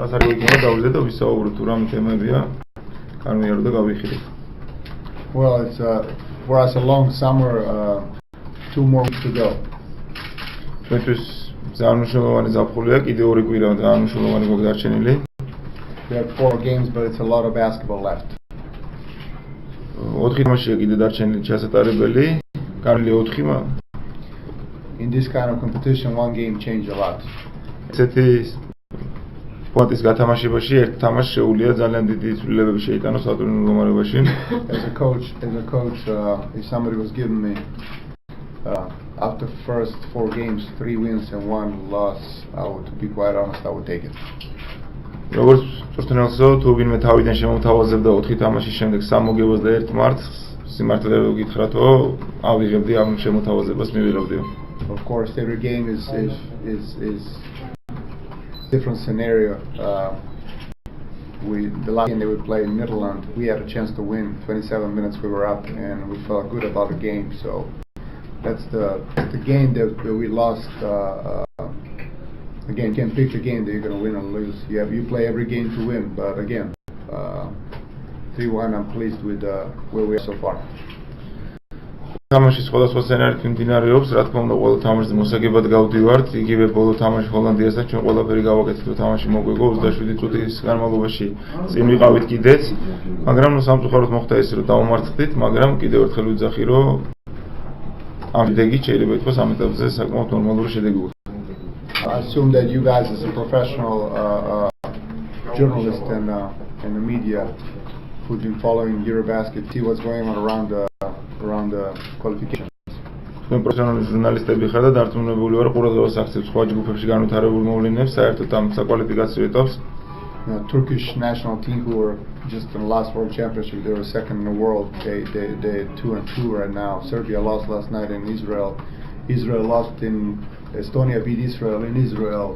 ასარი იქნება დავიძე და ვისაუბროთ თუ რამე თემებია განვიარო და გავიხილოთ. Well, it's for us a long summer, 2 more weeks to go. ჩვენთვის ძალიან ზაფხულია, კიდე 2 კვირა ძალიან გვაქვს დარჩენილი. We have 4 games, but it's a lot of basketball left. 4 თამაშია კიდე დარჩენილი ჩასატარებელი, კარგი 4 In this kind of competition, 1 game changes a lot. ესეთი პონტის გათამაშებაში ერთ თამაშს შეუძლია ძალიან დიდი ცვლილებები შეიტანოს სატურნირო მდგომარეობაში. As a coach, if somebody was giving me after first 4 games, 3 wins and 1 loss, to be quite honest, I would take it. როგორც პორტუნალსო თუ ვინმე თავიდან შემოთავაზებდა 4 თამაშის შემდეგ 3 მოგებას და 1 მარტს, სიმართლე გითხრათო, ავიღებდი ამ შემოთავაზებას მივიღებდი. Of course, every game is different scenario. The last game that we played in Netherlands, we had a chance to win. 27 minutes we were up, and we felt good about the game. So that's the game that we lost. Again, you can't pick the game that you're going to win or lose. You play every game to win, but again, 3-1. I'm pleased with where we are so far. თამაში სხვადასხვა სცენარით მიმდინარეობს, რა თქმა უნდა, ყველა თამაშზე მოსაგებად გავდივართ. იგივე ბოლო თამაში ჰოლანდიასთან ჩვენ ყველაფერი გავაკეთეთ, რომ თამაში მოგვიგო 27 წუთის განმავლობაში წინ ვიყავით კიდეც, მაგრამ სამწუხაროდ მოხდა ეს, რომ დავუმარცხდით, მაგრამ კიდევ ერთხელ ვიძახი, რომ ამ შედეგი შეიძლება ითქვას ამ ეტაპზე საკმაოდ ნორმალური შედეგი იყო. I assume that you guys as a professional journalist and in the media who've been following Eurobasket, see what's going on around the qualifications. ჩვენ პროფესიონალი ჟურნალისტები ხარ და დარწმუნებული ვარ, ყურადღებას აქცევთ სხვა ჯგუფებში განვითარებულ მოვლენებს, საერთოდ ამ საკვალიფიკაციო ეტაპს. Turkish national team who were just in the last World Championship, they were second in the world. They're 2-2 right now. Serbia lost last night in Israel. Israel lost in Estonia, beat Israel in Israel.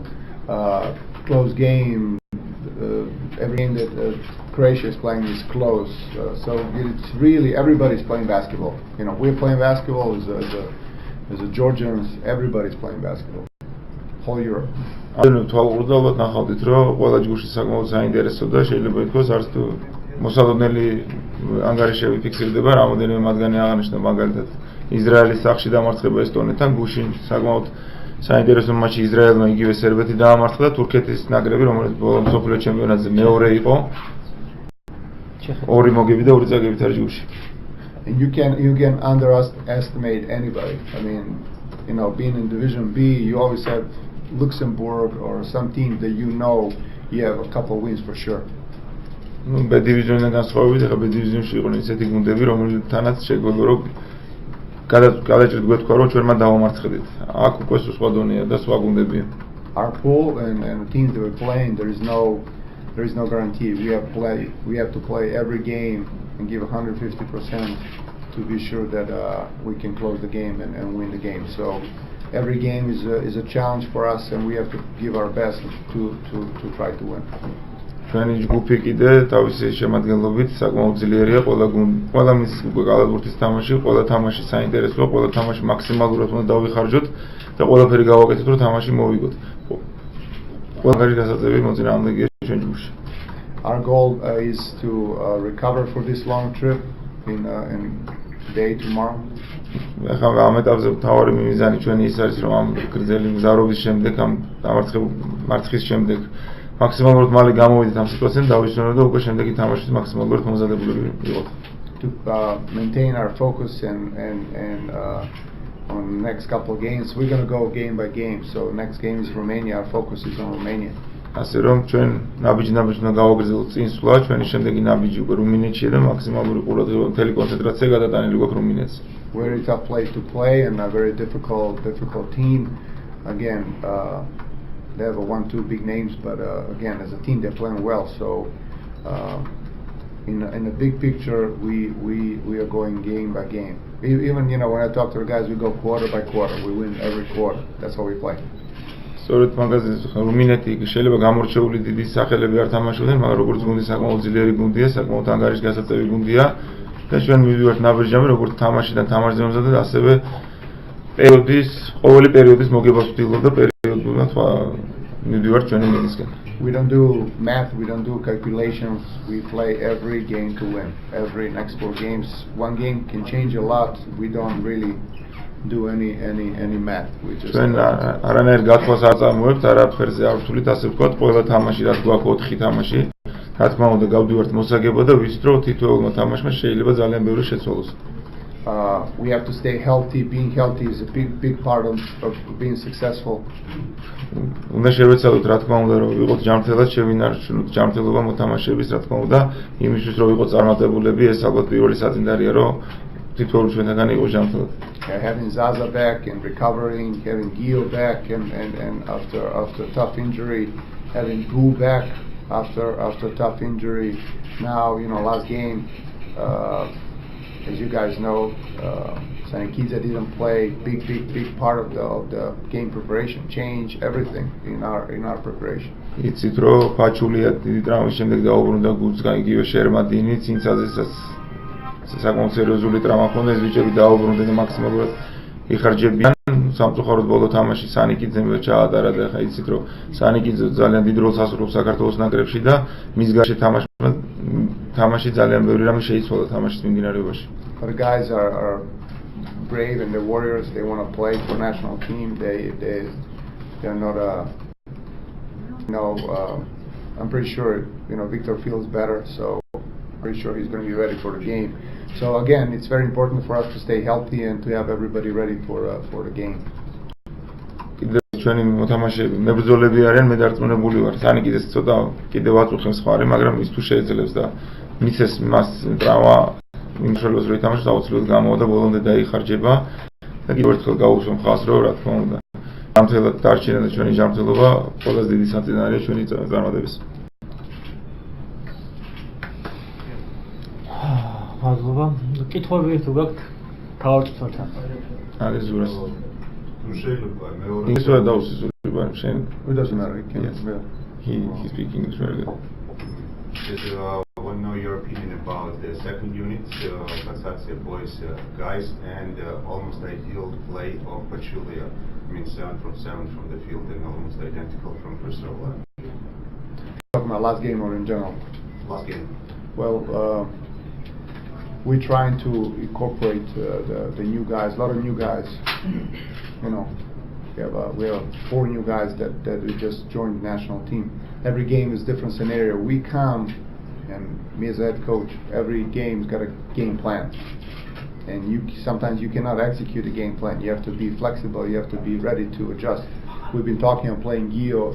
Close game. Every game that Croatia is playing is close. So it's really everybody's playing basketball. You know, we're playing basketball as a Georgians. Everybody's playing basketball. Whole Europe. თვალყურდა ალბათ ნახავდით, რომ ყველა ჯგუფში საკმაოდ საინტერესო და შეიძლება ითქვას არც თუ მოსალოდნელი ანგარიშები ფიქსირდება, რამოდენიმე მათგანი აღნიშნა, მაგალითად ისრაელის სახლში დამარცხება ესტონეთთან, გუშინ საკმაოდ საინტერესო მატჩი ისრაელმა იგივე სერბეთი დაამარცხა და თურქეთის ნაკრები, რომელიც ბოლო მსოფლიო ჩემპიონატზე მეორე იყო, 2 მოგები და 2 წაგებით არის ჯგუფში. You can underestimate anybody. I mean, you know, being in Division B, you always have Luxembourg or some team that you have a couple of wins for sure. B division-დან განსხვავებით, ახლა B division-ში იყო ისეთი გუნდები, რომელთანაც შეგვიძლია რომ გადაჭრით გვეთქვა, რომ ჩვენმა დავამარცხდით. აქ უკვე სხვა დონეა და სხვა გუნდებია. Our pool and the teams that we're playing, there is no guarantee. We have to play every game and give 150% to be sure that we can close the game and win the game. So every game is a challenge for us, and we have to give our best to try to win. ჩვენი ჯგუფი კიდე თავისი შემადგენლობით საკმაოდ ძლიერია, ყველა მის უკვე კალათბურთის თამაში, ყველა თამაში საინტერესოა, ყველა თამაში მაქსიმალურად უნდა დავიხარჯოთ და ყველაფერი გავაკეთოთ, რომ თამაში მოვიგოთ. ყველაფერი გასაწევი მოწინააღმდეგეა ჩვენ ჯგუფში. Our goal is to recover for this long trip in day tomorrow. ახლა ამ ეტაპზე მთავარი მიზანი ჩვენი ის არის, რომ ამ გრძელი მგზავრობის შემდეგ, ამ მარცხის შემდეგ მაქსიმალურად მალე გამოვიდეთ ამ სიტუაციიდან, დავისვენოთ და უკვე შემდეგი თამაშის მაქსიმალურად მომზადებულები ვიყოთ. To maintain our focus and on the next couple of games, we're going to go game by game. So next game is Romania. Our focus is on Romania. ასე რომ ჩვენ ნაბიჯი უნდა გავაგრძელოთ წინსვლა, ჩვენი შემდეგი ნაბიჯი უკვე რუმინეთშია და მაქსიმალური ყურადღება მთელი კონცენტრაცია გადატანილი გვაქვს რუმინეთს. Very tough place to play and a very difficult team. Again, they have 1-2 big names, but again, as a team, they're playing well. So, in the big picture, we are going game by game. Even when I talk to the guys, we go quarter by quarter. We win every quarter. That's how we play. სწორედ მაგაზე რუმინეთი შეიძლება გამორჩეული დიდი სახელები არ თამაშობდნენ, მაგრამ როგორც გუნდი საკმაოდ ძლიერი გუნდია, საკმაოდ ანგარიშგასაწევი გუნდია და ჩვენ მივიდივართ ნაბიჯამდე, როგორც თამაშიდან თამაშზე მომზადდა, ასევე ყოველი პერიოდის მოგებას ვთილობ და პერიოდულად მივდივართ ჩვენი მინისკენ. We don't do math, we don't do calculations, we play every game to win. Every next 4 games, one game can change a lot. We don't really do any math. We just ჩვენ არანაირ გათვალს არ წამოებთ, არაფერზე არ ვთვლით, ასე ვთქვათ, ყველა თამაში რაც გვაქვს 4 თამაში, რა თქმა უნდა გავდივართ მოსაგებად და ვიცით რომ თითოეულმა თამაშმა შეიძლება ძალიან ბევრი შეცვალოს. We have to stay healthy. Being healthy is a big part of being successful. უნდა შევეცადოთ რა თქმა უნდა რომ ვიყოთ ჯანმრთელად, შევინარჩუნოთ ჯანმრთელობა მოთამაშეების რა თქმა უნდა, იმისთვის რომ ვიყოთ წარმატებულები, ეს ალბათ პირველი საძინდარია რომ თითოეული ჩვენთაგანი იყოს ჯანმრთელად. Having Zaza back and recovering, having Gio back and after tough injury, having Gu back after tough injury. Now, last game, as you guys know, Sanikiza didn't play. Big part of the game preparation, change everything in our preparation. იცით რომ ფაჩულია დიდი ტრამვის შემდეგ დაუბრუნდა გულს იგივე შერმადინი, წინსაზესაც საკმაოდ სერიოზული ტრამა ჰქონდა, ეს ბიჭები დაუბრუნდნენ და მაქსიმალურად იხარჯებიან. სამწუხაროდ ბოლო თამაში სანიკიძემ ჩაატარა და ხა იცით რომ სანიკიძე ძალიან დიდ როლს ასრულებს საქართველოს ნაკრებში და მის გარშე თამაში ძალიან ბევრი რამე შეიცვალა თამაშის მიმდინარეობაში. The guys are brave and they're warriors. They want to play for national team. They're not I'm pretty sure Victor feels better, so I'm pretty sure he's going to be ready for the game. So again, it's very important for us to stay healthy and to have everybody ready for the game. ჩვენი მოთამაშეები მებრძოლები არიან, მე დარწმუნებული ვარ. სანიკიძეს ცოტა კიდევ აწუხებს ხარი, მაგრამ ის თუ შეეძლებს და მიცეს მას ტრავმა იმ შემთხვევაში რომ ითამაშოს აუცილებლად გამოვა და ბოლომდე დაიხარჯება და კიდევ ერთხელ გავუსვამ ხაზს რომ რა თქმა უნდა ჯანმრთელად დარჩენა და ჩვენი ჯანმრთელობა ყველაზე დიდი საწინააღმდეგოა ჩვენი წარმატების. მადლობა. კითხვები თუ გაქვთ თავად წორთან. არის ზურას. It doesn't matter. He speaks English very good. I want to know your opinion about the second unit, Katsatsia boys, guys, and almost ideal play of Pachulia. I mean, 7 from 7 from the field and almost identical from first row line. Talking about last game or in general? Last game. Well, we're trying to incorporate the new guys, a lot of new guys. We have 4 new guys that we just joined the national team. Every game is a different scenario. We come, and me as a head coach, every game's got a game plan. And sometimes you cannot execute a game plan. You have to be flexible. You have to be ready to adjust. We've been talking on playing Gio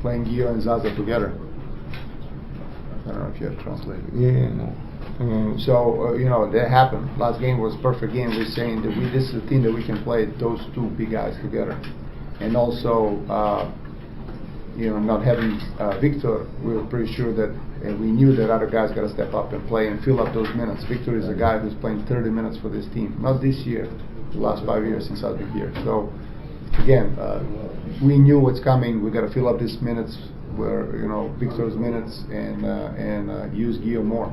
playing Gio and Zaza together. I don't know if you have translated. Yeah. So that happened. Last game was a perfect game. We're saying that this is the team that we can play those 2 big guys together, and also not having Victor, we were pretty sure that we knew that other guys got to step up and play and fill up those minutes. Victor is a guy who's playing 30 minutes for this team, not this year, the last 5 years since I've been here. So again, we knew what's coming. We got to fill up these minutes where Victor's minutes and use Gio more.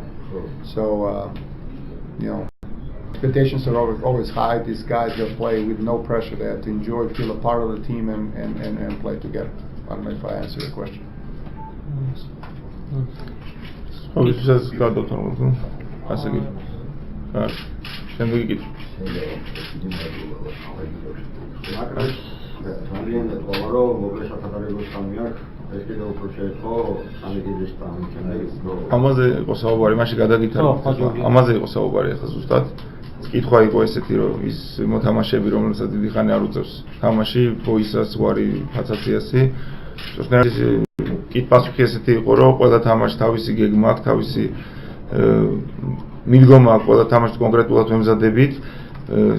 So expectations are always high. These guys that play with no pressure. They have to enjoy, feel a part of the team, and play together. I don't know if I answered your question. ამაზე იყო საუბარი, მაშინ გადაგითხრა. ამაზე იყო საუბარი ახლა ზუსტად. კითხვა იყო ესეთი, რომ ის მოთამაშეები, რომელსაც დიდი ხანი არ უწევს თამაში, ბოისას, ვარი, ფაცაციასი, კითხვასი ესეთი იყო, რომ ყველა თამაში თავისი გეგმა აქვს, თავისი მიდგომა აქვს, ყველა თამაშს კონკრეტულად ვემზადებით.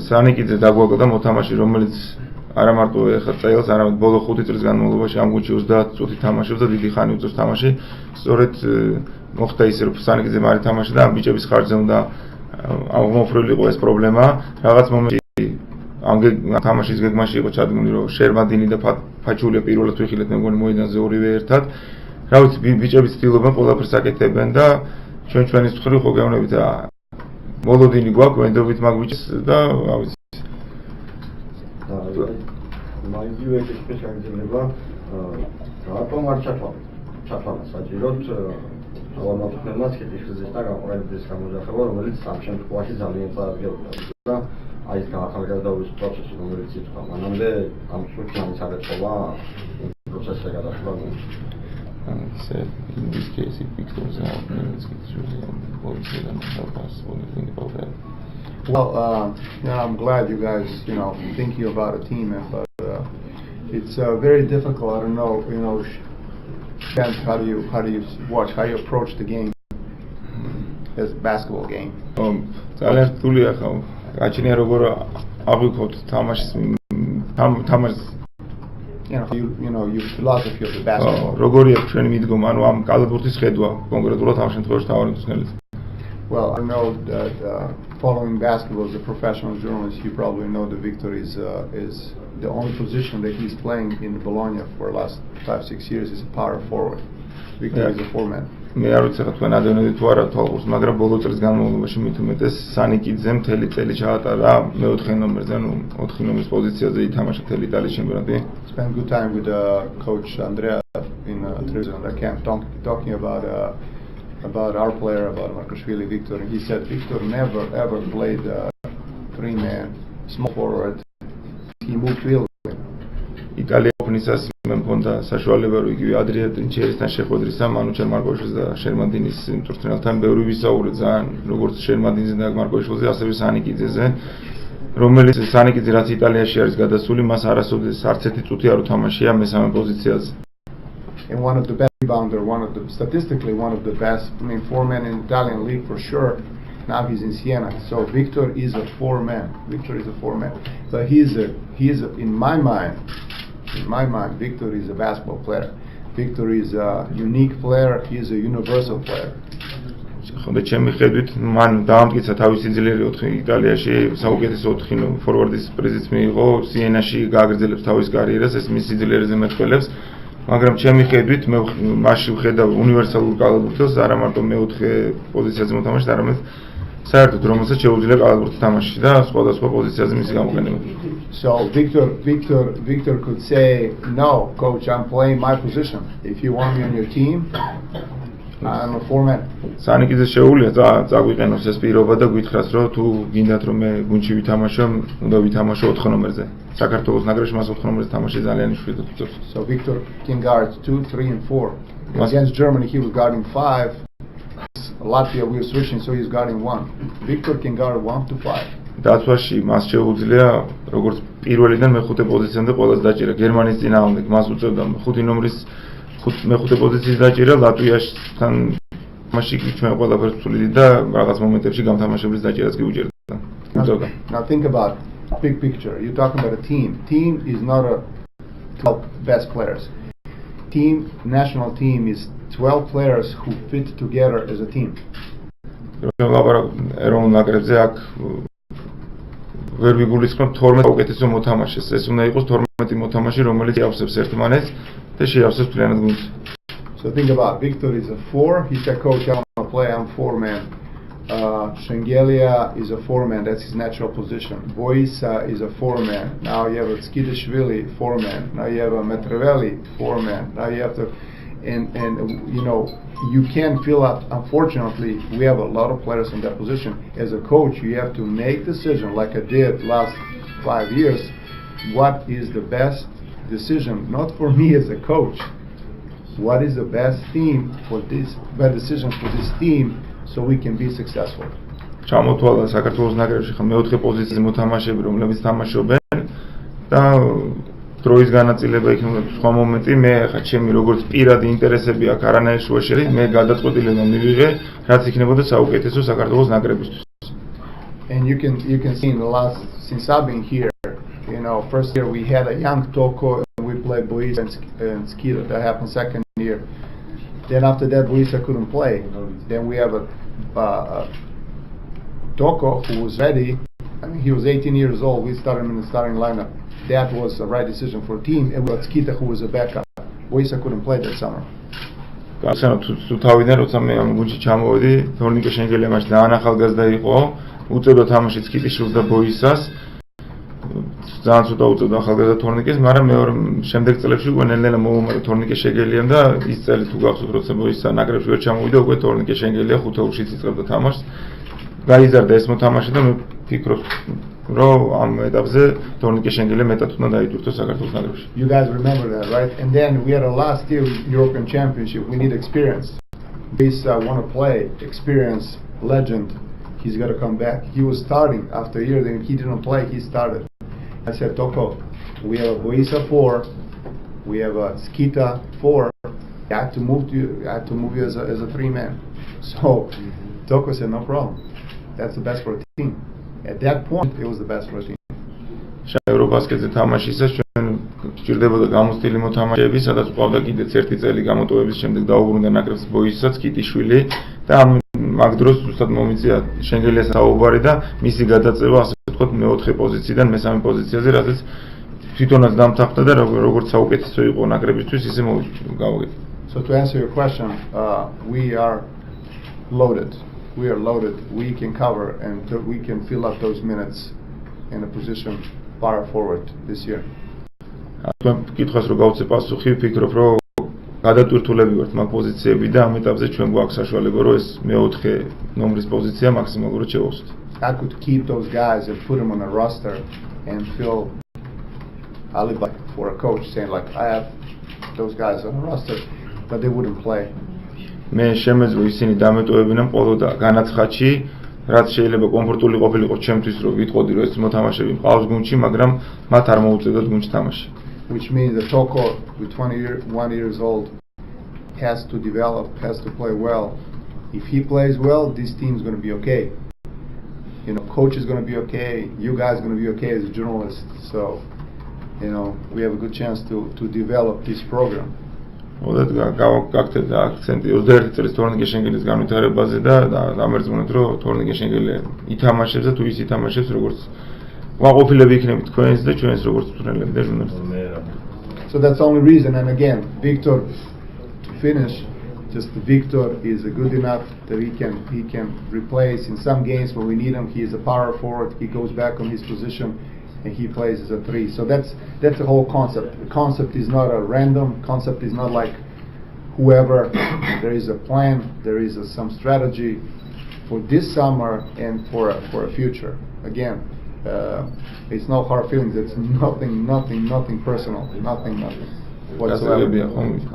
სანიკიძე დაგვაგდა მოთამაში, რომელიც არა მარტო ეხლა წელს, არამედ ბოლო 5 წლის განმავლობაში ამ გუნდში 30 წუთი თამაშობს და დიდი ხანი უწევს თამაში. სწორედ მოხდა ისე, რომ სანიკიძე მარი თამაში და ამ ბიჭების ხარჯზე უნდა აღმოფრილიყო ეს პრობლემა. რაღაც მომენტში ამ თამაშის გეგმაში იყო ჩადგმული, რომ შერმადინი და ფაჩულია პირველად ვიხილეთ, მე მგონი მოედანზე ორივე ერთად. რა ვიცი, ბიჭები ცდილობენ ყველაფერს აკეთებენ და ჩვენის მხრივ ხო გეუბნებით რა. მოლოდინი გვაქვს, ვენდობით მაგ ბიჭს და რა ვიცი მაიგივე ეს შეგიძლება რატომ არ ჩათვალა საჭიროდ თავმოყრებელს კითხვის და გაყურების გამოძახება, რომელიც ამ შემთხვევაში ძალიან წარდგენილია და აი ეს ახალგაზრდობის პროცესი, რომელიც ითქვა, მანამდე ამ შემთხვევაში აღეწყობა პროცესზე გადასვლა. Said in this case, if Victor was out, then it's usually what we don't help us. What do you think about that? Well, I'm glad you guys, thinking about a team, but it's very difficult. I don't know, how do you watch, how you approach the game as a basketball game? ძალიან რთულია ხა. გაჩნია როგორ აღვიქოთ თამაშის your philosophy of the basketball. როგორი აქვს ჩვენი მიდგომა, ანუ ამ კალათბურთის ხედვა კონკრეტულად ამ შემთხვევაში თავარი მწვრთნელის. Well, I know that following basketball as a professional journalist, you probably know that Victor is the only position that he's playing in Bologna for the last 5-6 years is a power forward. Victor is a four-man. მე არ ვიცი რა თქვენ ადევნები თუ არა თვალყურს, მაგრამ ბოლო წლის განმავლობაში მით უმეტეს სანიკიძე მთელი წელი ჩაატარა მეოთხე ნომერზე, ანუ 4 ნომერის პოზიციაზე ითამაშა მთელი იტალიის ჩემპიონატი. Spent good time with coach Andrea in the camp talking about our player, about Markoshvili Victor, and he said Victor never ever played three-man small forward. He moved really. იტალია ოფნისას მე მქონდა საშუალება რომ იგივე ადრია ტრინჩერისთან შეხვედრისა მანუჩელ მარკოშვილის და შერმანდინის მწვრთნელთან ბევრი ვისაუბრე ძალიან როგორც შერმანდინზე და მარკოშვილზე ასევე სანიკიძეზე რომელიც სანიკიძე რაც იტალიაში არის გადასული მას არასოდეს არც ერთი წუთი არ უთამაშია მესამე პოზიციაზე. And one of the best rebounder, statistically one of the best, four-man in Italian league for sure. Now he's in Siena, so Victor is a four-man. But he's in my mind, Victor is a basketball player. Victor is a unique player. He's a universal player. ხონდა ჩემი ხედვით მან დაამტკიცა თავისი ძლიერი 4 იტალიაში საუკეთესო 4 ფორვარდის პრიზიც მიიღო სიენაში გააგრძელებს თავის კარიერას ეს მის სიძლიერეზე მეტყველებს მაგრამ ჩემი ხედვით მე მასში ვხედავ უნივერსალურ კალათბურთელს არა მარტო მეოთხე პოზიციაზე მოთამაშედ არამედ საერთოდ რომელსაც შეუძლია კალათბურთის თამაში და სხვადასხვა პოზიციაზე მისი გამოყენება. So Victor could say, no, coach, I'm playing my position. If you want me on your team, I'm a four-man. სანიკიძე შეუძლია წაგვიყენოს ეს პირობა და გითხრას რომ თუ გინდათ რომ მე გუნდში ვითამაშო, უნდა ვითამაშო 4 ნომერზე. საქართველოს ნაკრებში მას 4 ნომერზე თამაში ძალიან იშვიათად უწევს. So Victor can guard 2, 3 and 4. Against Germany he was guarding 5. Latvia we are switching so he's guarding 1. Victor can guard 1 to 5. დაცვაში მას შეუძლია როგორც პირველიდან მეხუთე პოზიციამდე ყველას დაჭირა გერმანიის წინააღმდეგ მას უწევდა 5 ნომრის მეხუთე პოზიციის დაჭირა ლატვიასთან მასში ჩვენ ყველაფერს ვცვლიდი და რაღაც მომენტებში გამთამაშებლის დაჭერაც კი უჭერდა. Now think about big picture. You're talking about a team. Team is not a 12 best players. National team is 12 players who fit together as a team. ეროვნულ ნაკრებზე აქ ვერ ვიგულისხმებ 12 უკეთესო მოთამაშეს. ეს უნდა იყოს 12 მოთამაშე, რომელიც იავსებს ერთმანეთს და შეავსებს მთლიანად გუნდს. So think about Victor is a 4. He said, "Coach, I want to play. I'm 4-man." Shengelia is a 4-man. That's his natural position. Boisa is a 4-man. Now you have a Skidishvili 4-man. Now you have a Metrevelli 4-man. Now you have to, and you can't fill out. Unfortunately, we have a lot of players in that position. As a coach, you have to make decision like I did last 5 years. What is the best decision? Not for me as a coach. What is the best decision for this team so we can be successful? ჩამოთვალა საქართველოს ნაკრებში ხა მეოთხე პოზიციაზე მოთამაშეები რომლებიც თამაშობენ და დროის განაწილება იქნება სხვა მომენტი მე ხა ჩემი როგორც პირადი ინტერესები აქ არანაირ შუაში მე გადაწყვეტილება მივიღე რაც იქნებოდა საუკეთესო საქართველოს ნაკრებისთვის. And you can see in the last since I've been here, first year we had a young Toko and we played Boisa and Skida. That happened second year. Then after that Boisa couldn't play. Then we have a Toko who was ready. He was 18 years old. We started him in the starting lineup. That was the right decision for the team. And we got Skita who was a backup. Boisa couldn't play that summer. თუ თავიდან როცა მე ამ გუნდში ჩამოვედი, თორნიკე შენგელია მაშინ ძალიან ახალგაზრდა იყო, უწევდა თამაში სკიტიშვილს და ბოისას. ძალიან ცოტა უწევდა ახალგაზრდა თორნიკეს, მაგრამ მეორე შემდეგ წლებში უკვე ნელ-ნელა მოუმატა თორნიკე შეგელიამ და ის წელი თუ გახსოვთ, როცა ბოისსა ნაკრებში ვერ ჩამოვიდა, უკვე თორნიკე შეგელია ხუთეულშიც იწყებდა თამაშს. გაიზარდა ეს მოთამაშე და მე ვფიქრობ, რომ ამ ეტაპზე თორნიკე შეგელია მეტად უნდა დაიდურთოს საქართველოს ნაკრებში. You guys remember that, right? And then we had a last year European Championship. We need experience. This want to play, experience, legend. He's got to come back. He was starting after a year. Then he didn't play. He started. I said, Toko, we have a Boisa 4, we have a Skita 4. I have to move you as a 3-man. So Toko said, no problem. That's the best for a team. At that point, it was the best for a team. ევრობასკეტზე თამაშისას ჩვენ გჭირდებოდა გამოცდილი მოთამაშეები, სადაც ყავდა კიდეც ერთი წელი გამოტოვების შემდეგ დაუბრუნდა ნაკრებს ბოისსაც კიტიშვილი და მაგ დროს უბრალოდ მომიწია შენგელიას საუბარი და მისი გადაწევა ასე ვთქვათ მეოთხე პოზიციიდან მესამე პოზიციაზე, რადგან თვითონაც დამთახდა და როგორც საუკეთესო იყო ნაკრებისთვის, ისე გავაკეთე. So to answer your question, we are loaded. We are loaded. We can cover and we can fill up those minutes in a position power forward this year. თქვენ კითხვას რო გავუწე პასუხი, ვფიქრობ, რომ გადატვირთულები ვართ მაგ პოზიციები და ამ ეტაპზე ჩვენ გვაქვს საშუალება, რომ ეს მეოთხე ნომრის პოზიცია მაქსიმალურად შევავსოთ. I could keep those guys and put them on a roster and feel alibi for a coach saying like I have those guys on a roster, but they wouldn't play. მე შემეძლო ისინი დამეტოვებინან ყოლოდა განაცხადში, რაც შეიძლება კომფორტული ყოფილიყო ჩემთვის, რომ ვიტყოდი, რომ ეს მოთამაშეები მყავს გუნდში, მაგრამ მათ არ მოუწევდათ გუნდში თამაში. Which means that Toko, with 21 years old, has to develop, has to play well. If he plays well, this team is going to be okay. You know, coach is going to be okay. You guys are going to be okay as a journalist. So, you know, we have a good chance to develop this program. ოდათ გაგაკეთდა აქცენტი 21 წლის თორნიკე შენგელის განვითარებაზე და დამერწმუნეთ, რომ თორნიკე შენგელი ითამაშებს და თუ ის ითამაშებს, როგორც ვაყოფილები იქნებით თქვენს და ჩვენს როგორც მწვრთნელები და ჟურნალისტები. So that's the only reason. And again, Victor, to finish, just Victor is good enough that he can replace in some games when we need him. He is a power forward. He goes back on his position and he plays as a 3. So that's the whole concept. The concept is not a random concept. Is not like whoever. There is a plan. There is some strategy for this summer and for a future. Again. It's no hard feelings. It's nothing personal. Nothing whatsoever.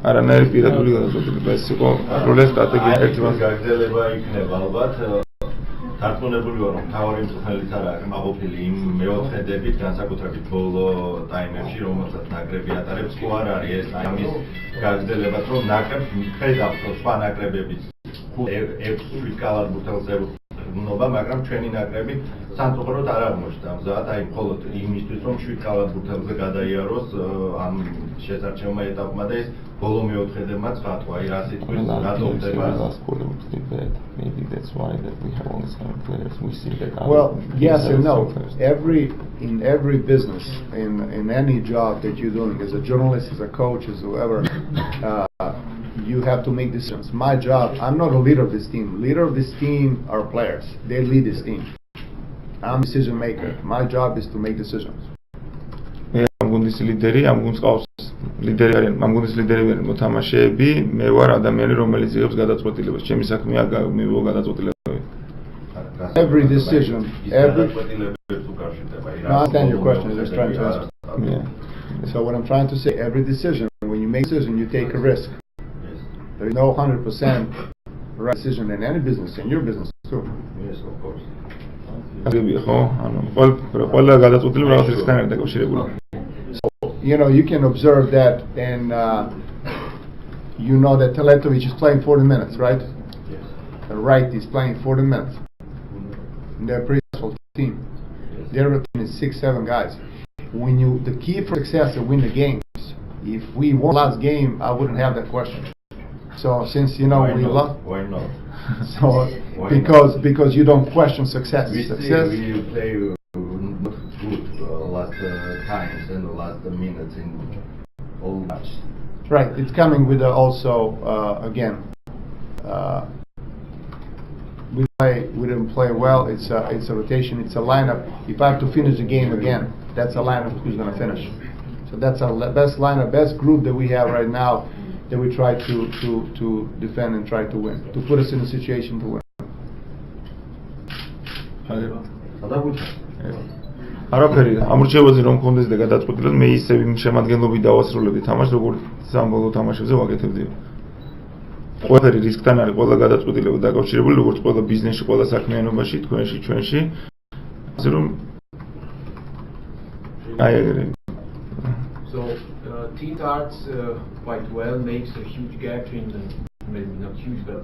არანაირი პირადული გადაწყვეტილება ეს იყო პროლეს სტრატეგია ერთმანეთს გაგრძელება იქნება ალბათ დარწმუნებული ვარ რომ თავარი მწვრთნელიც არ არის მაყოფილი იმ მეოთხედებით განსაკუთრებით ბოლო ტაიმებში რომელსაც ნაკრები ატარებს თუ არ არის ეს ამის გაგრძელებაც რომ ნაკრებს ხედავს რომ სხვა ნაკრებების 6-7 კალათბურთელზე ნობა, მაგრამ ჩვენი ნაკრები სამწუხაროდ არ აღმოჩნდა მზად, აი მხოლოდ იმისთვის რომ 7 კალათბურთელზე გადაიაროს ამ შესარჩევმა ეტაპმა და ეს ბოლო მეოთხედებმაც ხატვა, აი რა სიტყვის რატო ხდება Maybe that's why that we have only 7 players. We see that. Well, yes and no. In every business, in any job that you're doing, as a journalist, as a coach, as whoever, you have to make decisions. My job, I'm not a leader of this team. Leader of this team are players. They lead this team. I'm a decision maker. My job is to make decisions. ამ გუნდის ლიდერი, ამ გუნდს ყავს ლიდერი არიან, ამ გუნდის ლიდერები არიან მოთამაშეები, მე ვარ ადამიანი, რომელიც იღებს გადაწყვეტილებას. ჩემი საქმეა მივიღო გადაწყვეტილებები. Every decision, every... No, I understand your question. I'm just trying to answer. Yeah. So what I'm trying to say, every decision, when you make a decision, you take a risk. There is no 100% right decision in any business, in your business too. Yes, of course. ხო, ანუ ყველა გადაწყვეტილება რაღაც რისკთან არის დაკავშირებული. So, you know, you can observe that and you know that Teletovic is playing 40 minutes, right? Yes. The right is playing 40 minutes. And they're a pretty successful team. Their team is 6-7 guys. The key for success is to win the games. If we won last game, I wouldn't have that question. So since we lost, why not? So because you don't question success. We Success. We play not good last times and the last minutes in all matches. Right. It's coming with also again. We didn't play well. It's a rotation. It's a lineup. If I have to finish the game again, that's a lineup who's going to finish. So that's our best lineup, best group that we have right now that we try to defend and try to win, to put us in a situation to win. არაფერი ამორჩევაზე რომ მქონდეს და გადაწყვეტილდეს მე ისევ იმ შემადგენლობით დავასრულებდი თამაშს როგორც სამბოლო თამაშებზე ვაკეთებდი. ყველაფერი რისკთან არის, ყველა გადაწყვეტილება დაკავშირებული როგორც ყველა ბიზნესში, ყველა საქმიანობაში, თქვენში, ჩვენში. ასე რომ აი ეგრე. So team starts quite well, makes a huge gap in maybe not huge but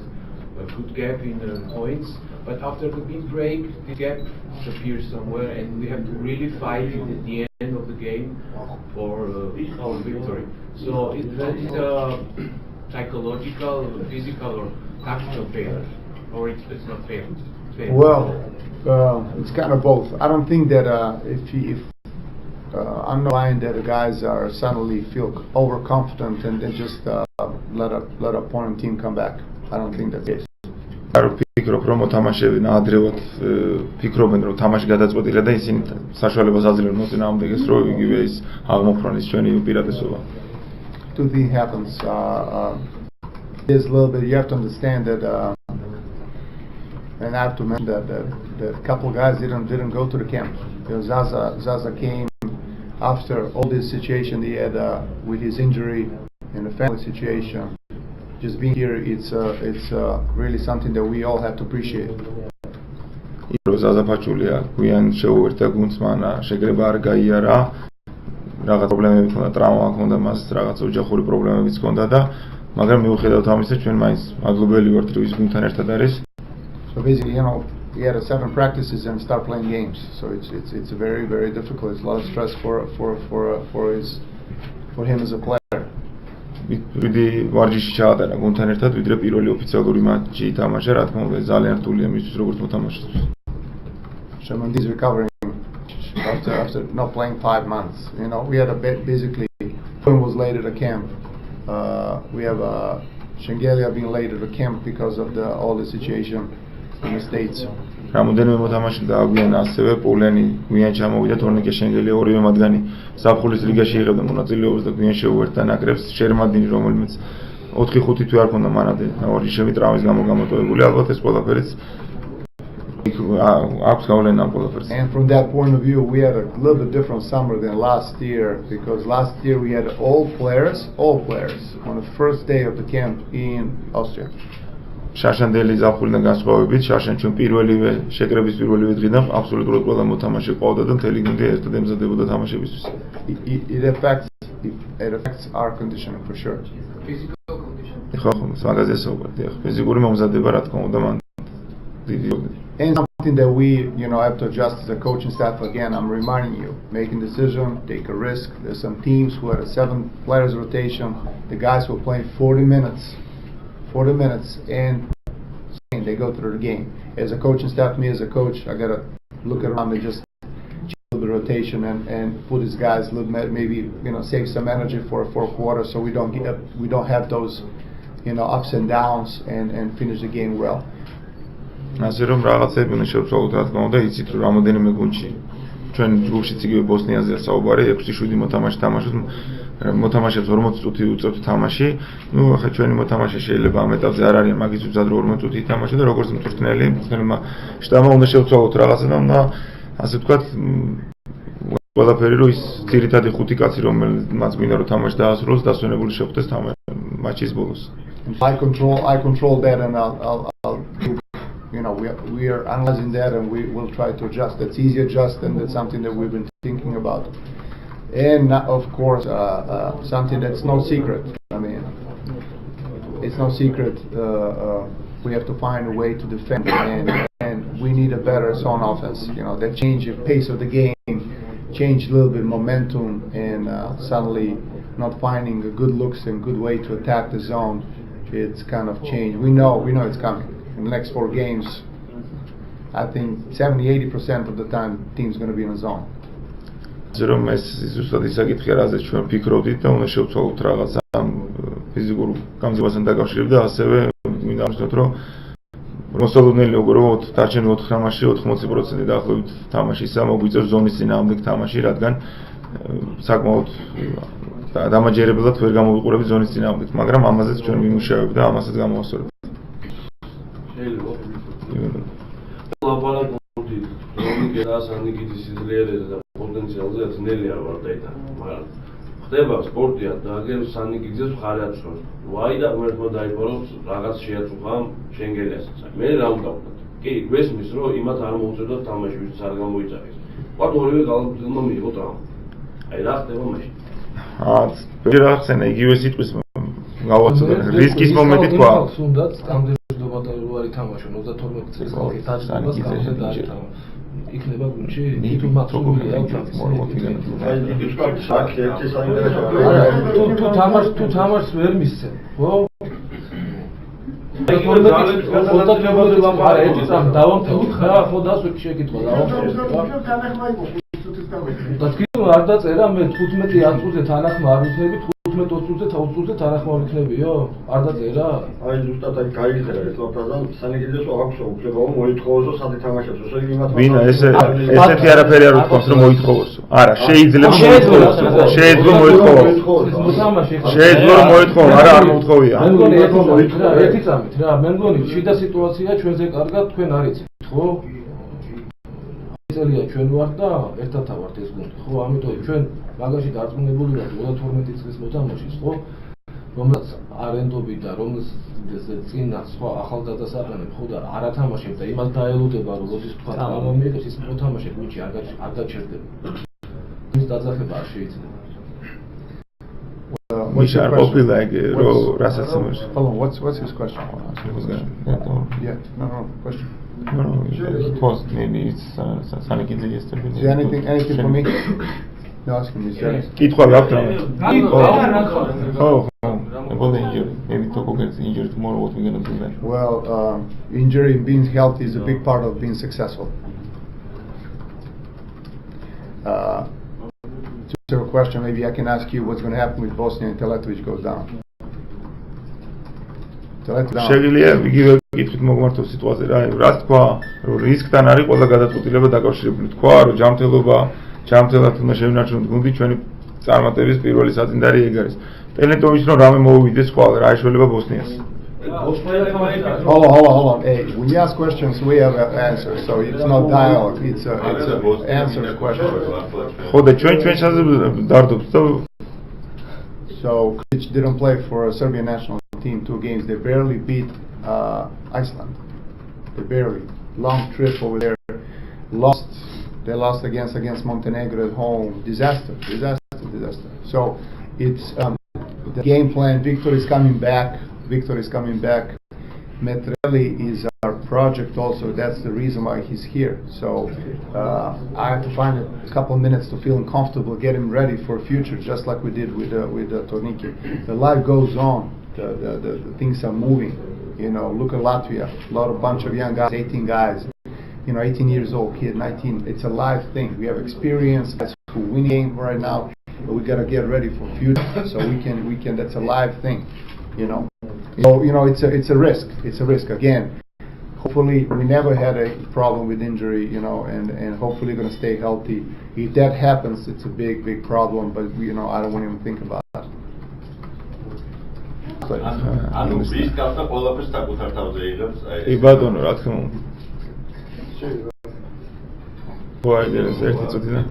a good gap in points. But after the big break, the gap appears somewhere, and we have to really fight it at the end of the game for our victory. So it's a psychological, physical, or tactical failure, or it's not failure. Well, it's kind of both. I don't think that if I'm not buying that the guys are suddenly feel overconfident and then just let a opponent team come back. I don't think that's it. ფიქრობ რომ მოთამაშეები ნაადრევად ფიქრობენ რომ თამაში გადაწყვეტილია და ისინი საშუალებას აძლევენ მოწინააღმდეგეს რომ იგივე ის აღმოფრონის ჩვენი უპირატესობა. Two things happens. There's a little bit. You have to understand that, and I have to mention that a couple guys didn't go to the camp. Zaza came after all this situation he had with his injury and the family situation. Just being here, it's really something that we all have to appreciate. Zaza ფაჩულია, გვიან შეუერთდა გუნდს, მან შეგრება არ გაიარა. რაღაც პრობლემები ჰქონდა, ტრავმა ჰქონდა მას, რაღაც ოჯახური პრობლემებიც ჰქონდა და მაგრამ მიუხედავად ამისა, ჩვენ მაინც მადლობელი ვართ, რომ ის გუნდთან ერთად არის. So basically, he had 7 practices and start playing games. So it's very very difficult. It's a lot of stress for him as a player. ვიდი ვარჯიში ჩაატარა გუნდთან ერთად, ვიდრე პირველი ოფიციალური მატჩი ითამაშა, რა თქმა უნდა, ძალიან რთულია მისთვის როგორც მოთამაშეთვის. Shaman is recovering after not playing 5 months. We had basically one was late at the camp. We have Shengelia being late at the camp because of all the situation in the States. რამოდენიმე მოთამაშე დააგვიანა ასევე პოლენი გვიან ჩამოვიდა თორნიკე შენგელი ორივე მათგანი საფხულის ლიგაში იღებდა მონაწილეობას და გვიან შეუერთდა ნაკრებს შერმადინი რომელმაც 4-5 თვე არ ქონდა მანამდე ვარჯიშები ტრავმის გამო გამოტოვებული ალბათ ეს ყველაფერიც აქვს გავლენა ამ ყველაფერს. And from that point of view we had a little bit different summer than last year because last year we had all players on the first day of the camp in Austria. შაშანდელი ზაფხულიდან განსხვავებით, შაშან ჩვენ პირველივე შეკრების პირველივე დღიდან აბსოლუტურად ყველა მოთამაშე ყავდა და მთელი გუნდი ერთად ემზადებოდა თამაშებისთვის. It affects our conditioning for sure. Physical condition. ხო, მაგაზე საუბარია. ფიზიკური მომზადება რა თქმა უნდა მან დიდი And something that we, have to adjust as a coaching staff. Again, I'm reminding you, making decision, take a risk. There's some teams who had a 7 players rotation. The guys were playing 40 minutes and they go through the game. As a coaching staff, me as a coach, I gotta look around and just change a little bit of rotation and put these guys a little bit, maybe save some energy for a 4th quarter so we don't have those ups and downs and finish the game well. ასე რომ რაღაცები უნდა შევცვალოთ რა თქმა უნდა იცით რომ რამოდენიმე გუნდში ჩვენ ჯგუფშიც იგივე ბოსნიაზეა საუბარი 6-7 მოთამაშე თამაშობს მოთამაშეებს 40 წუთი უწევთ თამაში. ახლა ჩვენი მოთამაშე შეიძლება ამ ეტაპზე არ არის მაგის უცად 40 წუთი ითამაშა და როგორც მწვრთნელი ხელმა შტამმა უნდა შევცვალოთ რაღაცა და უნდა ასე ვთქვათ ყველაფერი რომ ის ძირითადი 5 კაცი რომელმაც გვინდა რომ თამაში დაასრულოს დასვენებული შეხვდეს მატჩის ბოლოს. I control that and I'll we are analyzing that and we will try to adjust. That's easy adjust and that's something that we've been thinking about. And of course, something that's no secret. I mean, it's no secret. We have to find a way to defend, and we need a better zone offense. That change the pace of the game, change a little bit momentum, and suddenly not finding a good looks and good way to attack the zone. It's kind of changed. We know it's coming. In the next 4 games, I think 70-80% of the time, the team's going to be in a zone. რომ ეს ზუსტად ისაკითხია, რაზეც ჩვენ ფიქრობდით და უნდა შევცვალოთ რაღაცა ფიზიკურ გამზირებასთან დაკავშირებით და ასევე მინდა ამბობთ, რომ მოსალოდნელი როგორ დარჩენილ 4 თამაში 80% დაახლოებით თამაშისა მოგვიწევს ზონის წინააღმდეგ თამაში, რადგან საკმაოდ დამაჯერებლად ვერ გამოვიყურებით ზონის წინააღმდეგ, მაგრამ ამაზეც ჩვენ ვიმუშავებთ და ამასაც გამოვასწორებთ. ლაპარაკობთ რომიგერას ანიკიძის სიძლიერეზე და პოტენციალზე ძნელი არ ვარ დაიტან, მაგრამ ხდება სპორტია და აგერ სანიკიძეს მხარე აცვენს. ვაი და ღმერთმა დაიპაროს რაღაც შეაწუხა შენგელიასაც. მე რა უნდა ვქნათ? კი, გვესმის რომ იმათ არ მოუწევდათ თამაში, ვისაც არ გამოიწარეს. ვთქვათ ორივე გალბრძილმა მიიღო ტრავმა. აი რა ხდება მაშინ? ვერ ახსენა იგივე სიტყვის გავაცნობ რისკის მომენტი თქვა. თუნდაც სტანდარტიზება და უარი თამაშო 32 წელს ხალხი დაჭრება გამოსა და იქნება გუნდში თუ მაქსიმუმია თუ თამაშს ვერ მისცემ ხო? დავამთავრეთ ხო დასვით შეკითხვა არ დაწერა მე 15-10 თანახმა არ ვიქნები 15-20 თანახმა ვიქნებიო? არ დაწერა? აი ზუსტად აი გაიგზავნე ეს ლაპარაკი სანიკიძეს აქვს უფლება მოითხოვოსო სად ითამაშებს უსე იმათ ვინა ესეთი არაფერი არ უთქვამს რომ მოითხოვოსო. არა, შეიძლება მოითხოვოს. შეიძლება მოითხოვოს. შეიძლება რომ მოითხოვო, არა არ მოითხოვია. მე მგონი ერთი წამით რა, მე მგონი შიდა სიტუაცია ჩვენზე კარგად თქვენ არ იცით, ხო? წელია ჩვენ ვართ და ერთად ვართ ეს გუნდი, ხო? ამიტომ ჩვენ მაგაში დარწმუნებული ვართ 32 წლის მოთამაშის, ხო? რომელსაც არენდობი და რომელსაც წინა სხვა ახალგაზრდას აყენებ, ხო და არ ათამაშებ და იმას დაელოდება რომ როდის თქვა თამამ მიიღეს ის მოთამაშე გუნდში არ დაჩერდება. ის დაძახება არ შეიძლება. Which are popular, rassas. Hold on, what's his question? Yeah, no, question. No, it was maybe it's Sanikidze yesterday. Is there anything for me? No, asking me. Kitwa after. Oh, about the injury. Maybe Toko gets injured tomorrow. What we're gonna do then? Well, injury and being healthy is a big part of being successful. To answer a question, maybe I can ask you what's going to happen with Bosnia and Teletovic goes down. შეგვიძლია იგივე კითხვით მოგმართო სიტუაცია რა, რა თქვა, რომ რისკთან არის ყველა გადაწყვეტილება დაკავშირებული. თქვა, რომ ჯამთელად უნდა შევინარჩუნოთ გუნდი, ჩვენი წარმატების პირველი საწინდარი ეგ არის. ტელეტოვიჩ რომ რამე მოუვიდეს სხვა რა ეშველება ბოსნიას. Hold on. Hey, when you ask questions, we have an answer. So it's not dialogue. It's an answer to question. ხო და ჩვენ დარდობთ და So Kric didn't play for a Serbian national team 2 games. They barely beat Iceland. They barely. Long trip over there. They lost against Montenegro at home. Disaster. So it's the game plan. Victor is coming back. Metrelli is our project also. That's the reason why he's here. So I have to find a couple of minutes to feel comfortable, get him ready for future, just like we did with Tornike. The life goes on. The things are moving. You know, look at Latvia. Bunch of young guys, 18 guys. 18 years old kid, 19. It's a live thing. We have experience. Guys who win game right now, but we gotta get ready for future. So we can. That's a live thing. So it's a risk. It's a risk again. Hopefully we never had a problem with injury, and hopefully going to stay healthy. If that happens, it's a big problem. But I don't want to even think about that. ანუ რისკავს და ყველაფერს საკუთარ თავზე იღებს აი კი ბატონო რა თქმა უნდა ვაიდერეს ერთი წუთიდან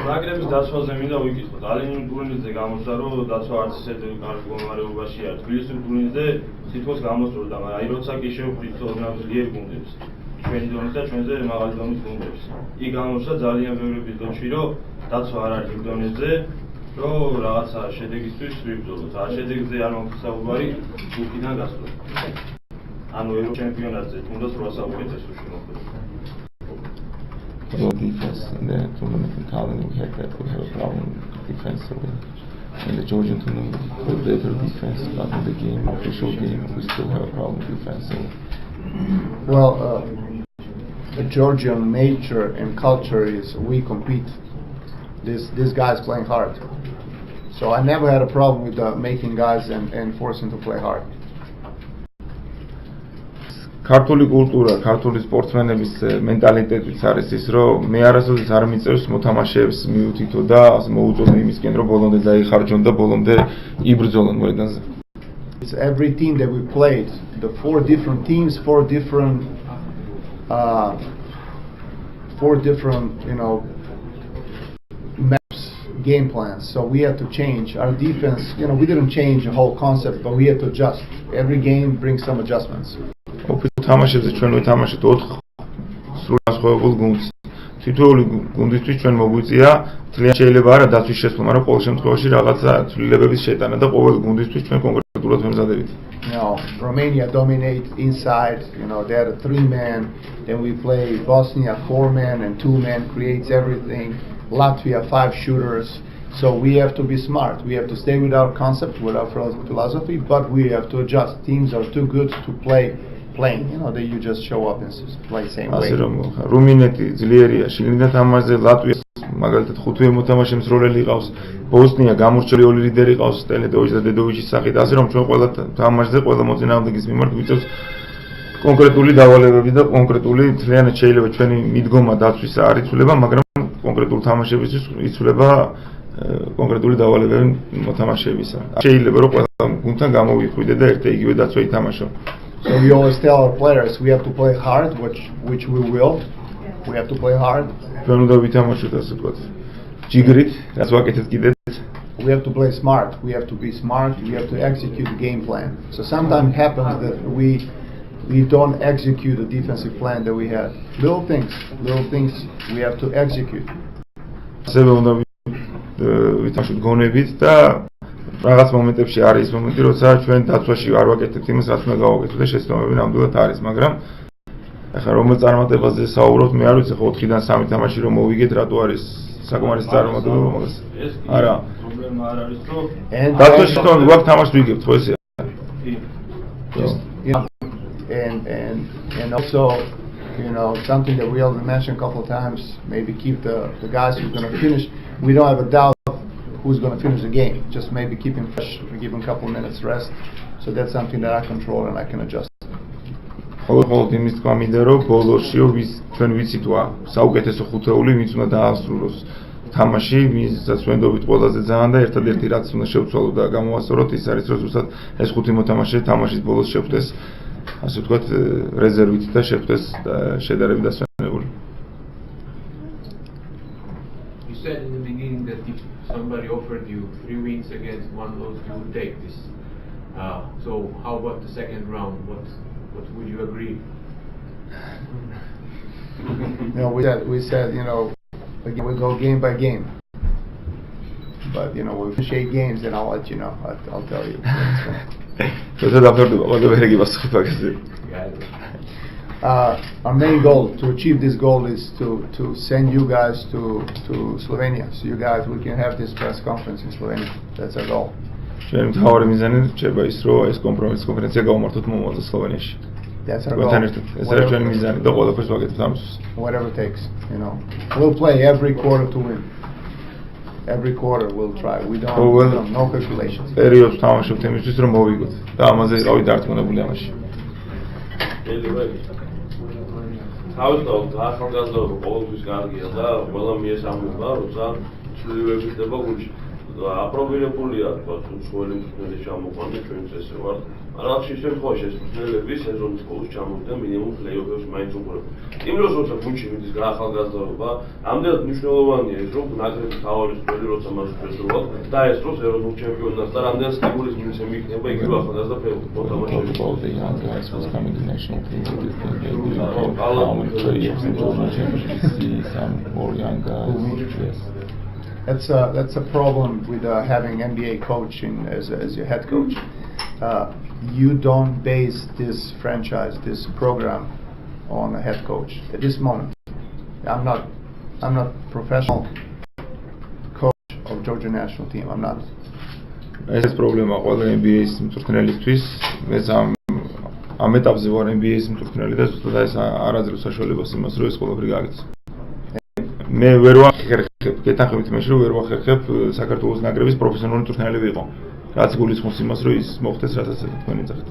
ნაკრების დაცვაზე მინდა ვიკითხო. ალენინ ტურნირზე გამოსცა რომ დაცვა არც ისეთი კარგ მდგომარეობაშია. თბილისის ტურნირზე თითქოს გამოსწორდა, მაგრამ აი როცა კი შევხვდით ძლიერ გუნდებს, ჩვენი დონის და ჩვენზე მაღალი დონის გუნდებს. იქ გამოსცა ძალიან ბევრი დონში რომ დაცვა არ არის დონეზე, რომ რაღაცა შედეგისთვის ვიბრძოლოთ. არ შედეგზე არ მომხსაუბარი გუნდიდან გასვლა. ანუ ევროპის ჩემპიონატზე თუნდაც 8 საუკეთესოში მოხდა. The defense in the tournament in Tallinn, we had a problem defensively. In the Georgian tournament, we had better defense, but in the official game, we still have a problem defensively. Well, the Georgian nature and culture is we compete. These guys playing hard. So I never had a problem with making guys and forcing to play hard. ქართული კულტურა, ქართული სპორტსმენების მენტალიტეტიც არის ის, რომ მე არასოდეს არ მიწევს მოთამაშეებს მიუთითო და მოუწოდე იმისკენ, რომ ბოლომდე დაიხარჯონ და ბოლომდე იბრძოლონ მოედანზე. It's every team that we played, the four different teams, four different, maps, game plans. So we had to change our defense. We didn't change the whole concept, but we had to adjust. Every game brings some adjustments. თამაშებზე ჩვენ ვეთამაშეთ 4 სრულასხვავებულ გუნდს. თითოეული გუნდისთვის ჩვენ მოგვიწია ძალიან შეიძლება არა დაცვის შესრულება, მაგრამ ყოველ შემთხვევაში რაღაცა ცვლილებების შეტანა და ყოველ გუნდისთვის ჩვენ კონკრეტულად ვემზადებით. Romania dominates inside. They had a 3-man. Then we play Bosnia 4-man and 2-man creates everything. Latvia 5 shooters. So we have to be smart. We have to stay with our concept, with our philosophy, but we have to adjust. Teams are too good to play playing. That you just show up and play same way. ასე რომ რუმინეთი ძლიერია, შიგნიდან თამაშზე ლატვია მაგალითად 5 მოთამაშე მსროლელი ყავს, ბოსნია გამორჩეული ორი ლიდერი ყავს, სტელედოვიჩი და დედოვიჩის სახით, ასე რომ ჩვენ ყველა თამაშზე ყველა მოწინააღმდეგის მიმართ ვიწევს კონკრეტული დავალებები და კონკრეტული თლიანად შეიძლება ჩვენი მიდგომა დაცვის არ იცვლება, მაგრამ კონკრეტულ თამაშებისთვის იცვლება კონკრეტული დავალებები მოთამაშეებისა. შეიძლება რომ ყველა გუნდთან გამოვიხვიდე და ერთ იგივე დაცვა ითამაშო. So we always tell our players we have to play hard, which we will. We have to play hard. ჩვენ უნდა ვითამაშოთ ასე ვთქვათ. ჯიგრით, რაც ვაკეთეთ კიდეც. We have to play smart. We have to be smart. We have to execute the game plan. So sometimes it happens that we don't execute the defensive plan that we had. Little things we have to execute. ასევე უნდა ვითამაშოთ გონებით და რაღაც მომენტებში არის მომენტი, როცა ჩვენ დაცვაში არ ვაკეთებთ იმას, რაც უნდა გავაკეთოთ და შეცდომები ნამდვილად არის, მაგრამ ახლა რომელ წარმატებაზე საუბრობთ, მე არ ვიცი, ხო 4-დან 3 თამაში რომ მოვიგეთ, რატო არის საკმარის წარმატება მაგას. არა. პრობლემა არ არის, რომ დაცვაში თვითონ გვაქვს თამაშს ვიგებთ, ხო ესე? And also, something that we already mentioned a couple of times, maybe keep the guys who's going to finish. We don't have a doubt who's going to finish the game. Just maybe keep him fresh, give him a couple of minutes rest. So that's something that I control and I can adjust. ხოლმე იმის თქვა მინდა რომ ბოლოსიო ჩვენ ვიცითვა საუკეთესო ხუთეული ვინც უნდა დაასრულოს თამაში, ვისაც ვენდობით ყველაზე ძალიან და ერთადერთი რაც უნდა შევცვალოთ და გამოვასწოროთ ის არის რომ ზუსტად ეს 5 მოთამაშე თამაშის ბოლოს შეხვდეს ასე ვთქვათ რეზერვით და შეხვდეს შედარებით დასვენებული. You said in the beginning that if somebody offered you 3 wins against 1 loss, you would take this. So how about the second round? What would you agree? We said we go game by game. But we finish 8 games, then I'll let you know. I'll tell you. Our main goal to achieve this goal is to send you guys to Slovenia, so you guys we can have this press conference in Slovenia. That's our goal. That's our goal. Whatever it takes, We'll play every quarter to win. Every quarter we'll try. We don't no calculations. თავისთავად ახალგაზრდობა ყოველთვის კარგია და ყველა მიესალმება, როცა ცვლილებები ხდება გუნდში. აპრობირებულია თქვა უცხოელი მწვრთნელის ჩამოყვანა ჩვენც ესე ვარ. მაგრამ ხშირ შემთხვევაში ეს მწვრთნელები სეზონის ბოლოს ჩამოვიდნენ მინიმუმ პლეი-ოფებში მაინც უყურებენ. იმ დროს როცა გუნდში მიდის ახალგაზრდობა, ამდენად მნიშვნელოვანია ეს რომ ნაკრების თავარი წველი როცა მას შეძლოთ და ესწროს ეროვნულ ჩემპიონატს და რამდენად სტიმულის მისცემი იქნება იგივე ახალგაზრდა მოთამაშეები. That's a problem with having NBA coach as your head coach. You don't base this franchise, this program, on a head coach at this moment. I'm not professional coach of Georgia national team. I'm not. ეს პრობლემა ყველა NBA-ის მწვრთნელისთვის. ამ ეტაპზე ვარ NBA-ის მწვრთნელი და ზუსტად ეს არაძლევს საშუალებას იმას, რომ ეს ყველაფერი გააკეთოს. მე ვერ ვახერხებ, გეთანხმებით იმაში, რომ ვერ ვახერხებ საქართველოს ნაკრების პროფესიონალური მწვრთნელები იყო. რაც გულისხმობს იმას, რომ ის მოხდეს, რასაც თქვენ ეძახით.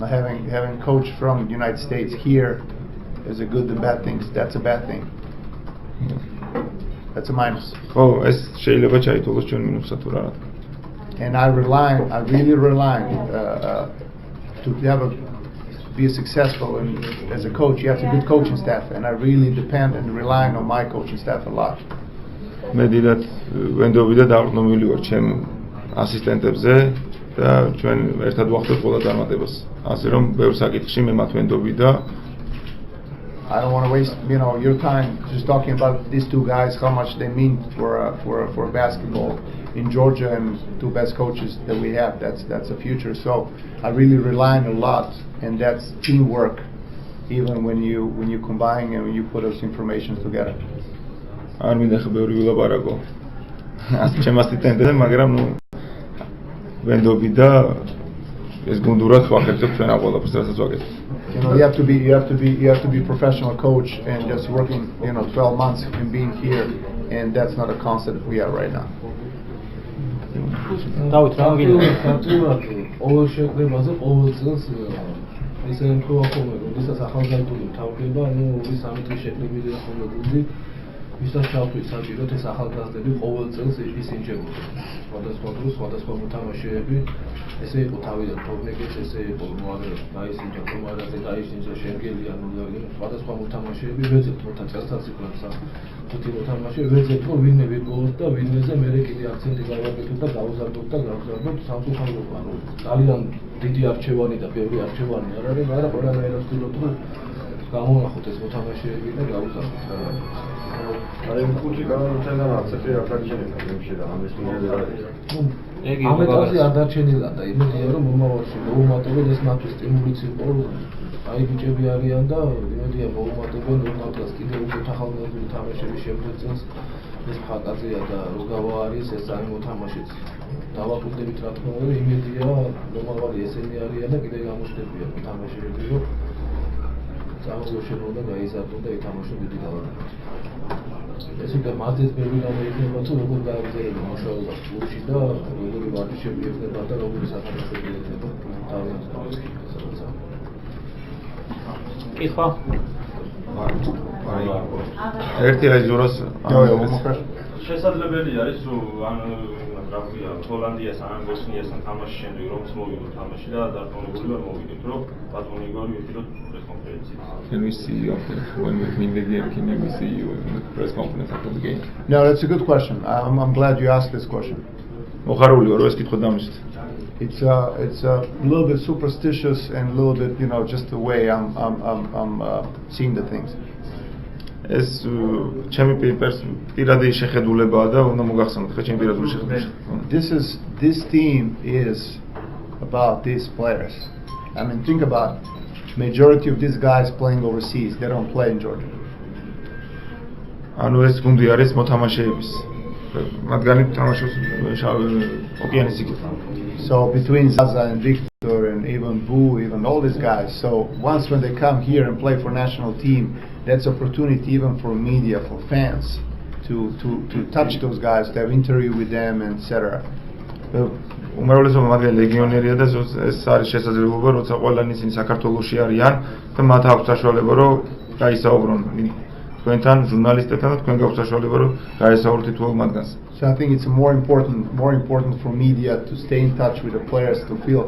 having coach from the United States here is a good and bad thing. That's a bad thing. That's a minus. Oh, ეს შეიძლება ჩაითვალოს ჩვენ მინუსად თუ რა. And I really rely to be successful as a coach. You have a good coaching staff, and I really depend and rely on my coaching staff a lot. მე დიდად ვენდობი და დაყრდნობილი ვარ ჩემ ასისტენტებზე და ჩვენ ერთად ვახდით ყველა წარმატებას. ასე რომ ბევრ საკითხში მე მათ ვენდობი და I don't want to waste, your time just talking about these two guys, how much they mean for basketball in Georgia, and two best coaches that we have. That's the future. So I really rely on a lot, and that's teamwork, even when you combine and when you put those information together. არ მინდა ხებბევრი ვილაპარაკო. ჩემ ასისტენტზე, მაგრამ ვენდობი და ეს გუნდურად ვახერხებ ჩვენ ამ ყველაფერს, რასაც ვაკეთებ. You have to be professional coach and just working 12 months and being here, and that's not a concept we are right now. ყოველ შეკრებაზე ყოველ წელს ისე თქვა ხოლმე, როდესაც ახალგაზრდული მთავრდება, ის სამი წლის შეკრებილი ხოლმე გუნდი, ვისაც ჩავთვლით საჭიროდ ეს ახალგაზრდები ყოველ წელს ისინჯებოდნენ. სხვადასხვა დროს სხვადასხვა მოთამაშეები, ესე იყო თავიდან თორნიკეც, ესე იყო გაისინჯა კომარაძე, გაისინჯა შენგელი, სხვადასხვა მოთამაშეები ვეძებთ წელსაც იყვნენ ხუთი მოთამაშე, ვეძებთ რომ ვინმე ვიგოლოთ და ვინმეზე მერე კიდე აქცენტი გავაკეთოთ და გავზარდოთ და გავზარდოთ სამწუხაროა, რომ ძალიან დიდი არჩევანი და ბევრი არჩევანი არ არის, მაგრამ ყველანაირად ვცდილობთ რომ გამონახოთ ეს მოთამაშეები და გავზარდოთ რა. აი ხუთი გამონაცხადა აქცენტი არ დარჩენილა გემში და ამის მიზეზი რა არის? ამ ეტაპზე არ დარჩენილა და იმედია რომ მომავალში მოუმატებელ ეს მათთვის სტიმულიც იყო, აი ბიჭები არიან და იმედია მოუმატებელ რომ მათთვის კიდევ უფრო ახალგაზრდული თამაშების შემდეგ წელს ეს ხაკაზეა და როგავა არის ეს სამი მოთამაშეც. დავაკვირდებით რა თქმა უნდა, იმედია მომავალი ესენი არიან და კიდევ გამოჩნდებიან მოთამაშეები, რომ წამოგვეშებოდა გაიზარდონ და ითამაშონ დიდი გავლენით. ეს უკვე მათთვის ბევრი გამოიქნება, თუ როგორ გააგრძელება მუშაობა კლუბში და როგორი ვარჯიშები ექნება და როგორი საფრთხეები ექნება თავიანთ თავისუფლებას. კითხვა? ერთი აი ზურას შესაძლებელი არის თუ რა ქვია ჰოლანდიასთან ან ბოსნიასთან თამაშის შემდეგ რომს მოვიდოთ თამაში და დარწმუნებული ვარ მოვიდეთ რომ ბატონი იგორი ვიჭიროთ პრეს კონფერენციით. Can we see you after when we win the game? Can we see you in the press conference after the game? No, that's a good question. I'm glad you asked this question. მოხარული ვარ რომ ეს კითხვა დამისვით. It's a little bit superstitious and a little bit, just the way I'm seeing the things. ეს ჩემი პირადი შეხედულებაა და უნდა მოგახსენოთ ხა ჩემი პირადული შეხედულება. This team is about these players. I mean, think about majority of these guys playing overseas. They don't play in Georgia. ანუ ეს გუნდი არის მოთამაშეების. მათგანი თამაშობს ოკეანის იგივე. So between Zaza and Victor and even Boo, even all these guys. So once when they come here and play for national team, that's opportunity even for media, for fans, to touch those guys, to have interview with them, etc. უმრავლესობა მათგანი ლეგიონერია და ეს არის შესაძლებლობა, როცა ყველანი ისინი საქართველოში არიან და მათ აქვს საშუალება რომ გაისაუბრონ თქვენთან ჟურნალისტებთან და თქვენ გაქვთ საშუალება რომ გაესაუბროთ თითოეულ მათგანს. So I think it's more important for media to stay in touch with the players, to feel,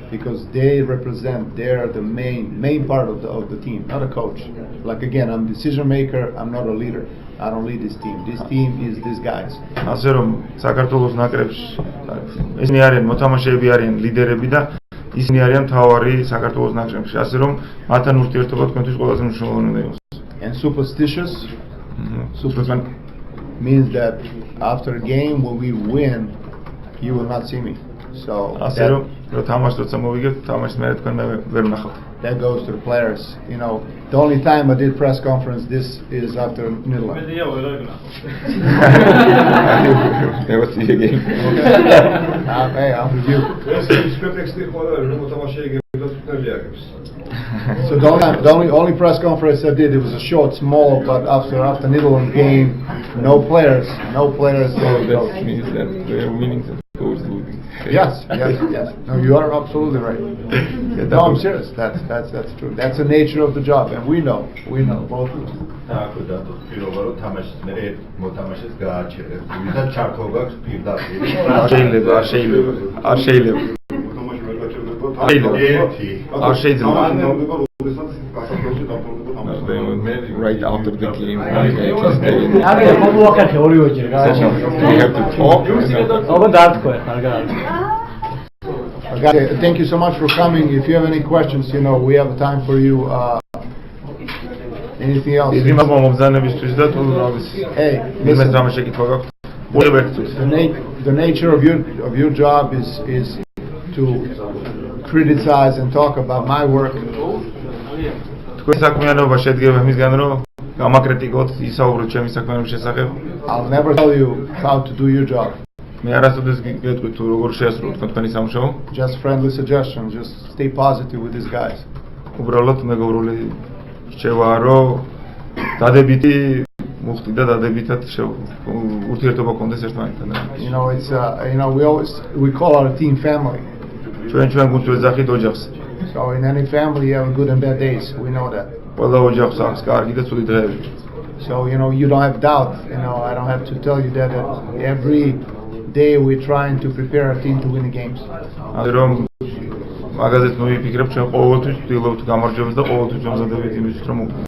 because they represent, they're the main part of the team, not a coach. Like again, I'm a decision maker, I'm not a leader. I don't lead this team. This team is these guys. ასე რომ საქართველოს ნაკრებში ისინი არიან მოთამაშეები, არიან ლიდერები და ისინი არიან მთავარი საქართველოს ნაკრებში. ასე რომ მათთან ურთიერთობა თქვენთვის ყველაზე მნიშვნელოვანი უნდა იყოს. And superstitious means that after a game when we win, you will not see me. So ასე რომ თამაშს როცა მოვიგებ, თამაშს მე თქვენ მე ვერ ვნახავთ. That goes to the players. The only time I did press conference, this is after Netherlands. Never see you again. Hey, I'm with you. So the only press conference I did, it was a short, small, but after Netherlands game, no players. So that means that they are winning, the coach losing. Yes. No, you are absolutely right. No, I'm serious. That's true. That's the nature of the job, and we know both of us. დააკვირდა თუ პირობა რომ თამაშის მე ერთ მოთამაშეს გააჩერებ. ვიზა ჩართო გაქვს პირდაპირ. არ შეიძლება. Right after the game, აგერ მომუახერხე ორივე ჯერ რა. we have to talk. აბა დაათქვა ხარ გაარჩა. Okay, thank you so much for coming. If you have any questions, we have time for you. Anything else? Hey, the nature of your job is to criticize and talk about my work. I'll never tell you how to do your job. Just friendly suggestions. Just stay positive with these guys. We call our team family. So in any family you have good and bad days. We know that. So you don't have doubt. I don't have to tell you that every day we're trying to prepare our team to win the games. მაგაზეც მოვიფიქრებ, ჩვენ ყოველთვის ვცდილობთ გამარჯვებას და ყოველთვის ვამზადებით იმისთვის, რომ